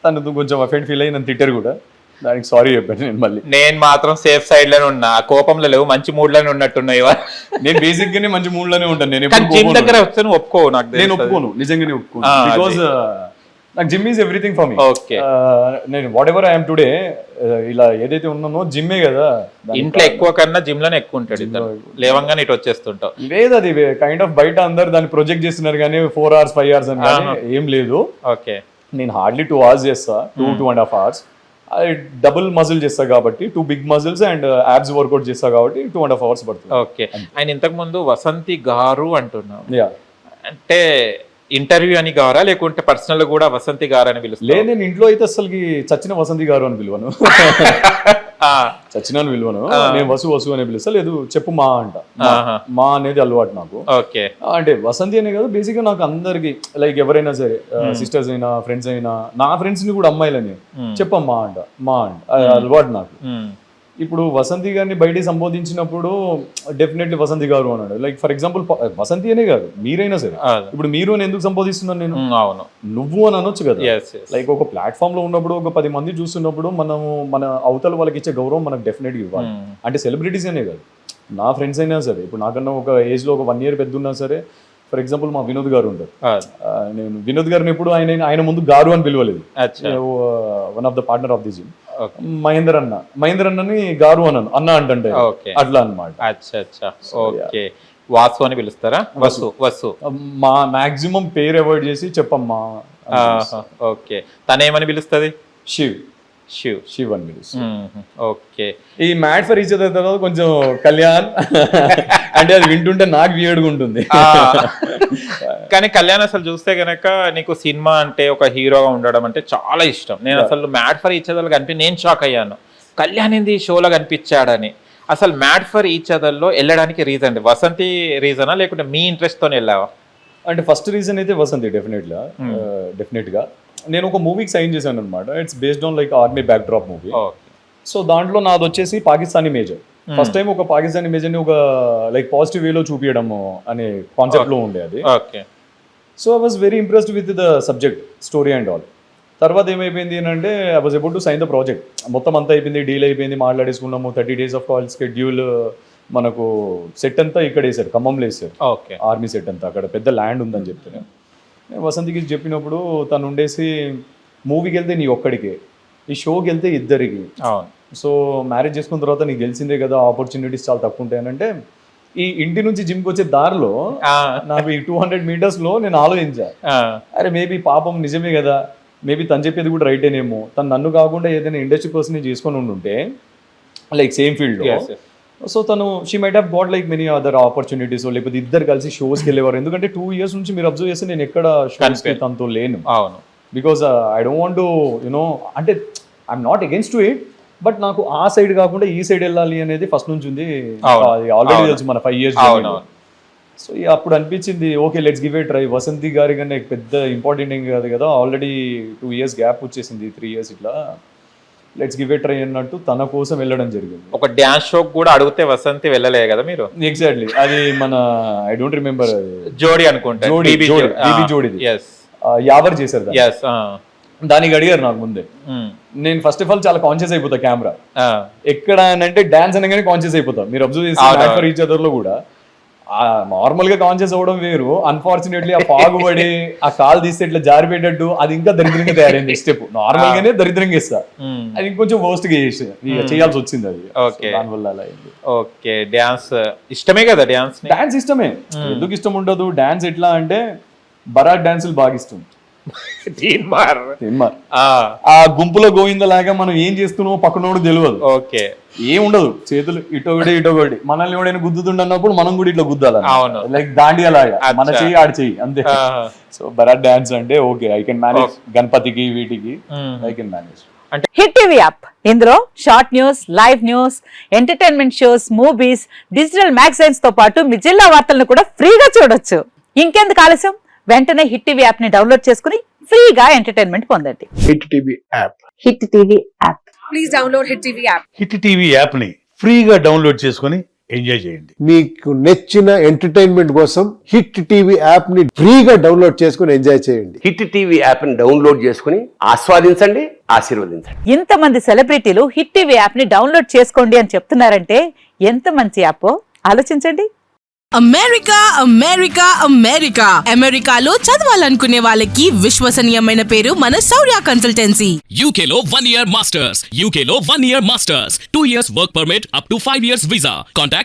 తను కొంచెం offend feel అయ్యి నన్ను తిట్టారు కూడా, దానికి సారీ చెప్పాను నేను మళ్ళీ. నేను మాత్రం సేఫ్ సైడ్ లోనే ఉన్నా, కోపంలో లేవు, మంచి మూడ్ లోనే ఉన్నట్టున్నాయి. నేను బేసిక్ గానే మంచి మూడ్ లోనే ఉంటాను. నేను జిమ్ దగ్గర వస్తే నువ్వు ఒప్పుకో, నాకు నేను ఒప్పుకోను, నిజంగానే ఒప్పుకోను. బికాస్ నాకు gym is everything for me. నేను వాట్ ఎవర్ ఐఎమ్ టుడే, ఇలా ఏదైతే ఉన్నానో జిమ్మే కదా. ఇంట్లో ఎక్కువ కన్నా జిమ్ లోనే ఎక్కువ ఉంటాడు, లేవంగానే ఇటు వచ్చేస్తుంటాం. లేదు, అది కైండ్ ఆఫ్ బయట అందరు దాన్ని ప్రొజెక్ట్ చేస్తున్నారు కానీ 4 hours 5 hours అని ఏం లేదు. ఓకే, నేను హార్డ్లీ 2 hours చేస్తా, 2.5 hours. అది డబుల్ మజిల్ చేస్తా కాబట్టి 2 big muscles and abs workout చేస్తా కాబట్టి 2.5 hours పడుతుంది. ఓకే, ఆయన ఇంతకు ముందు వసంతి గారు అంటున్నావు, యా అంటే ఇంటర్వ్యూ అని గారా లేకుంటే పర్సనల్ కూడా వసంతి గారు అని పిలుస్తా? లేదు, నేను ఇంట్లో అయితే అసలుకి చచ్చిన వసంతి గారు అని పిలువను, చచ్చిన పిలువను. నేను వసు అని పిలుస్తా. లేదు చెప్పు మా అంట, మా అనేది అలవాటు నాకు. ఓకే, అంటే వసంతి అనే కాదు, బేసిక్ గా నాకు అందరికి లైక్ ఎవరైనా సరే, సిస్టర్స్ అయినా ఫ్రెండ్స్ అయినా, నా ఫ్రెండ్స్ ని కూడా అమ్మాయిలని చెప్పమ్మా అంట, మా అంట, అలవాటు నాకు. ఇప్పుడు వసంతి గారిని బయట సంబోధించినప్పుడు డెఫినెట్లీ వసంతి గారు అన్నాడు. లైక్ ఫర్ ఎగ్జాంపుల్ వసంతి అనే కాదు, మీరైనా సరే, ఇప్పుడు మీరు అని ఎందుకు సంబోధిస్తున్నాను నేను? అవును, నువ్వు అని అనొచ్చు కదా. లైక్ ఒక ప్లాట్ఫామ్ లో ఉన్నప్పుడు, ఒక 10 మంది చూస్తున్నప్పుడు, మనము మన అవతల వాళ్ళకి ఇచ్చే గౌరవం మనకు డెఫినెట్గా ఇవ్వాలి. అంటే సెలబ్రిటీస్ అనే కాదు, నా ఫ్రెండ్స్ అయినా సరే, ఇప్పుడు నాకన్నా ఒక ఏజ్ లో ఒక 1 year పెద్ద ఉన్నా సరే, ఫర్ ఎగ్జాంపుల్ మా వినోద్ గారు ఉంటారు, నేను వినోద్ గారిని ఎప్పుడు ఆయన ముందు గారు అని పిలవలేదు. One of the partner of the gym, Mahender అన్నని గారు అన్న అంటే అట్లా అనమాట. ఓకే, వాసు అని పిలుస్తారా? వసు మా మాక్సిమం పేరు అవాయిడ్ చేసి చెప్పమ్మా. ఓకే, తనేమని పిలుస్తుంది? శివ్ అని పిలుస్తుంది. ఓకే, ఈ మ్యాట్ ఫర్ ఈచ్ అదర్ తర్వాత కొంచెం కళ్యాణ్ అంటే అది వింటుంటే నాకు వియర్డ్గా ఉంటుంది. కానీ కళ్యాణ్ అసలు చూస్తే గనక నీకు సినిమా అంటే ఒక హీరోగా ఉండడం అంటే చాలా ఇష్టం. నేను అసలు మ్యాట్ ఫర్ ఈచ్ అదర్ కనిపి నేను షాక్ అయ్యాను, కళ్యాణ్ ఏంది షోలో కనిపించాడని. అసలు మ్యాట్ ఫర్ ఈచ్ అదర్ లో వెళ్ళడానికి రీజన్ వసంతి రీజనా లేకుంటే మీ ఇంట్రెస్ట్ తోనే వెళ్ళావా? అంటే ఫస్ట్ రీజన్ అయితే వసంతి డెఫినెట్ గా. నేను ఒక మూవీకి సైన్ చేశాను అనమాట. It's based on like army back drop movie. So దాంట్లో నాది వచ్చేసి పాకిస్తానీ మేజర్. ఫస్ట్ టైం ఒక పాకిస్తానీ మేజర్ ని ఒక లైక్ పాజిటివ్ వేలో చూపించడము అనే కాన్సెప్ట్ లో ఉండే అది. So I was very impressed with the subject, story and all. తర్వాత ఏమైపోయింది అంటే I was able to sign the project. మొత్తం అంతా అయిపోయింది, డీల్ అయిపోయింది, మాట్లాడేసుకున్నాము. 30 days ఆఫ్ కాల్ షెడ్యూల్, మనకు సెట్ అంతా ఇక్కడ వేసారు, ఖమ్మంలో వేసారు, ఆర్మీ సెట్ అంతా. అక్కడ పెద్ద ల్యాండ్ ఉందని చెప్తే వసంతికి చెప్పినప్పుడు తను ఉండేసి, మూవీకి వెళ్తే నీ ఒక్కడికే, ఈ షోకి వెళ్తే ఇద్దరికి. సో మ్యారేజ్ చేసుకున్న తర్వాత నీకు తెలిసిందే కదా, ఆపర్చునిటీస్ చాలా తక్కువ ఉంటాయనంటే, ఈ ఇంటి నుంచి జిమ్కి వచ్చే దారిలో నాకు ఈ 200 meters లో నేను ఆలోచించా, అరే మేబీ పాపం నిజమే కదా, మేబీ తను చెప్పేది కూడా రైటేనేమో, తను నన్ను కాకుండా ఏదైనా ఇండస్ట్రీ పర్సన్ చేసుకొని ఉండుంటే లైక్ సేమ్ ఫీల్డ్ లో, సో తను she might have got like many other opportunities, లేకపోతే ఇద్దరు కలిసి షోస్కి వెళ్ళేవారు. ఎందుకంటే 2 years నుంచి మీరు అబ్జర్వ్ చేస్తే నేను ఎక్కడ షోస్కి తనతో లేను. Because I don't want to you know, అంటే I'm not against to it, but నాకు ఆ సైడ్ కాకుండా ఈ సైడ్ వెళ్ళాలి అనేది ఫస్ట్ నుంచి ఉంది. ఆల్రెడీ తెలుసు మన 5 years. సో అప్పుడు అనిపించింది, okay let's give a try. Vasanthi గారి కన్నా పెద్ద ఇంపార్టెంట్ ఏం కాదు కదా, ఆల్రెడీ 2 years గ్యాప్ వచ్చేసింది, 3 years ఇట్లా, లెట్స్ గివ్ ఏ ట్రై అన్నట్టు తన కోసం వెళ్ళడం జరిగింది. ఒక డ్యాన్స్ షో కూడా అడిగితే వసంతి వెళ్ళలే కదా మీరు? ఎగ్జాక్ట్లీ, అది మన ఐ డోంట్ రిమెంబర్, జోడి అనుకుంటా, జోడి యావర్ చేశారు. దానికి అడిగారు నాకు ముందే. నేను ఫస్ట్ ఆఫ్ ఆల్ చాలా కాన్షియస్ అయిపోతా కెమెరా ఎక్కడ అంటే, డాన్స్ అనగానే కాన్షియస్ అయిపోతా. మీరు అబ్జర్వ్ చేసి ఫర్ ఈచ్ అదర్ లో కూడా నార్మల్ గా కాన్షియస్ అవ్వడం వేరు, అన్ఫార్చునేట్లీ ఆ పాగుబడి ఆ కాల్ తీస్తే ఇట్లా జారిపోయేటట్టు అది ఇంకా దరిద్రంగా తయారైంది. స్టెప్ నార్మల్ గానే దరిద్రంగా ఇస్తా, అది ఇంకొంచెం వర్స్ట్ గా చేయాల్సి వచ్చింది. అది దానివల్ల అలా అయింది. ఓకే, డాన్స్ ఇష్టమే కదా? డాన్స్ ఇష్టమే, ఎందుకు ఇష్టం ఉండదు? డాన్స్ ఎట్లా అంటే బరాట్ డాన్సులు బాగా ఇష్టం. ఆ గుంపులో గోవిందలాగా మనం ఏం చేస్తున్నామో పక్కనోడు తెలియదు. ఓకే, ఏముండదు, చేతులు ఇటొకటి మనల్ని ఎవడైనా గుద్దుతుండన్నప్పుడు మనం కూడా ఇట్లా గుద్దాలి, లైక్ దాండియాలాగా మన చెయ్యి ఆడి చెయ్యి అంతే. సో బరాట్ డాన్స్ అంటే ఓకే, ఐ కెన్ మేనేజ్. గణపతికి వీటికి I can manage. Hit TV app, ఇందులో short news, live news, entertainment shows, movies, digital magazines తో పాటు మీ జిల్లా వార్తలను కూడా ఫ్రీగా చూడొచ్చు. ఇంకెందుకు ఆలస్యం, వెంటనే హిట్ టీవీ యాప్ ని డౌన్లోడ్ చేసుకుని ఫ్రీగా ఎంటర్టైన్మెంట్ పొందండి. Hit TV app, hit TV app, please download hit TV app. Hit TV app ని ఫ్రీగా డౌన్లోడ్ చేసుకుని ఎంజాయ్ చేయండి. మీకు నచ్చిన ఎంటర్టైన్మెంట్ కోసం హిట్ టీవీ యాప్ ని ఫ్రీగా డౌన్లోడ్ చేసుకుని ఎంజాయ్ చేయండి. హిట్ టీవీ యాప్ని డౌన్లోడ్ చేసుకుని ఆస్వాదించండి, ఆశీర్వదించండి. ఇంతమంది సెలబ్రిటీలు హిట్ టీవీ యాప్ ని డౌన్లోడ్ చేసుకోండి అని చెప్తున్నారంటే ఎంత మంచి యాప్ ఆలోచించండి. అమెరికా అమెరికా అమెరికా అమెరికాలో చదవాలనుకునే వాళ్ళకి విశ్వసనీయమైన పేరు మన శౌర్య కన్సల్టెన్సీ. UK లో 1 year masters, UK లో 1 year masters, 2 years work permit up to 5 years visa. Contact